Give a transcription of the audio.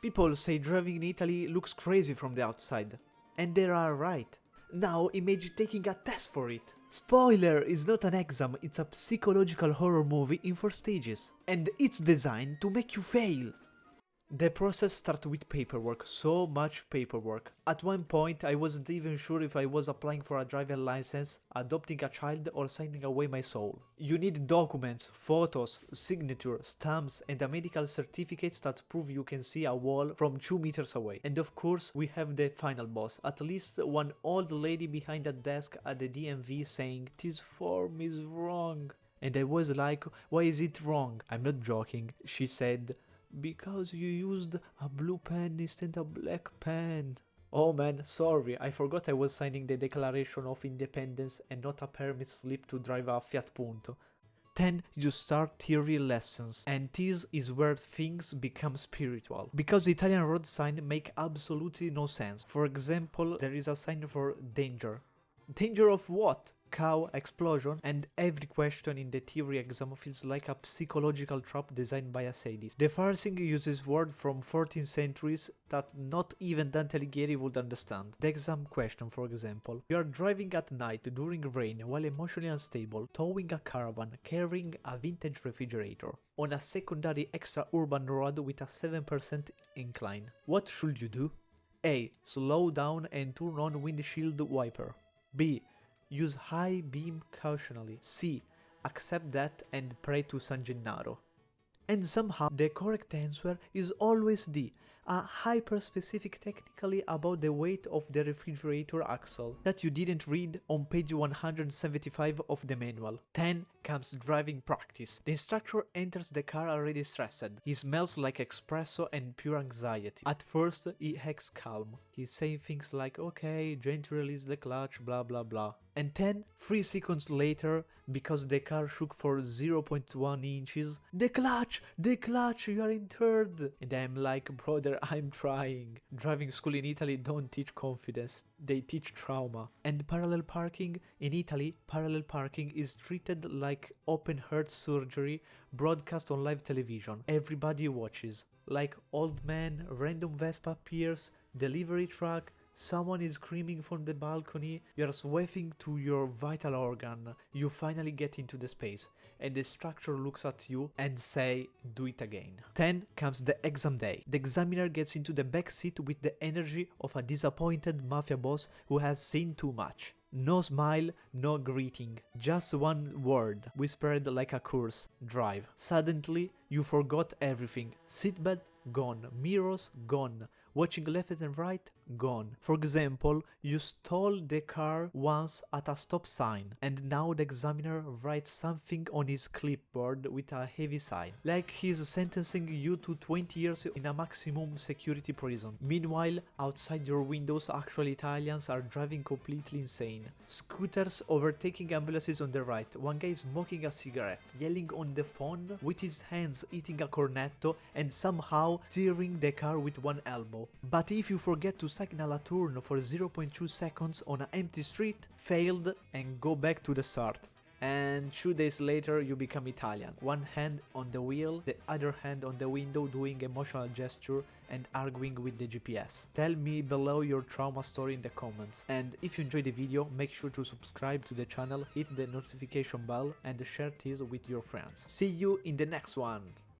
People say driving in Italy looks crazy from the outside. And they are right. Now imagine taking a test for it. Spoiler, it's not an exam, it's a psychological horror movie in 4 stages. And it's designed to make you fail. The process starts with paperwork, so much paperwork. At one point I wasn't even sure if I was applying for a driving license, adopting a child or signing away my soul. You need documents, photos, signature, stamps and a medical certificate that prove you can see a wall from 2 meters away. And of course we have the final boss, at least one old lady behind a desk at the DMV saying, "This form is wrong." And I was like, "Why is it wrong?" I'm not joking. She said, "Because you used a blue pen instead of a black pen." Oh man, sorry, I forgot I was signing the Declaration of Independence and not a permit slip to drive a Fiat Punto. Then you start theory lessons, and this is where things become spiritual. Because the Italian road signs make absolutely no sense. For example, there is a sign for danger. Danger of what? Cow explosion, and every question in the theory exam feels like a psychological trap designed by a sadist. The Farsing uses words from 14th centuries that not even Dante Alighieri would understand. The exam question, for example: you are driving at night during rain while emotionally unstable, towing a caravan, carrying a vintage refrigerator on a secondary extra-urban road with a 7% incline. What should you do? A. Slow down and turn on windshield wiper. B. Use high beam cautionally. C. Accept that and pray to San Gennaro. And somehow the correct answer is always D, a hyper-specific technically about the weight of the refrigerator axle that you didn't read on page 175 of the manual. Then comes driving practice. The instructor enters the car already stressed. He smells like espresso and pure anxiety. At first he acts calm. He's saying things like, "Okay, gently release the clutch, blah blah blah." And then, 3 seconds later, because the car shook for 0.1 inches, the clutch, you are in third. And I'm like, brother, I'm trying. Driving school in Italy don't teach confidence, they teach trauma. And parallel parking, in Italy, parallel parking is treated like open heart surgery broadcast on live television. Everybody watches. Like old man, random Vespa appears, delivery truck, someone is screaming from the balcony, you're sweating to your vital organ, you finally get into the space, and the instructor looks at you and say, "Do it again." Then comes the exam day. The examiner gets into the back seat with the energy of a disappointed mafia boss who has seen too much. No smile, no greeting, just one word, whispered like a curse: drive. Suddenly, you forgot everything. Seatbelt, gone. Mirrors, gone. Watching left and right, gone. For example, you stole the car once at a stop sign, and now the examiner writes something on his clipboard with a heavy sign, like he's sentencing you to 20 years in a maximum security prison. Meanwhile, outside your windows, actual Italians are driving completely insane. Scooters overtaking ambulances on the right, one guy smoking a cigarette, yelling on the phone with his hands, eating a cornetto, and somehow steering the car with one elbow. But if you forget to signal a turn for 0.2 seconds on an empty street, failed, and go back to the start. And 2 days later you become Italian. One hand on the wheel, the other hand on the window doing emotional gesture and arguing with the GPS. Tell me below your trauma story in the comments. And if you enjoyed the video, make sure to subscribe to the channel, hit the notification bell and share this with your friends. See you in the next one!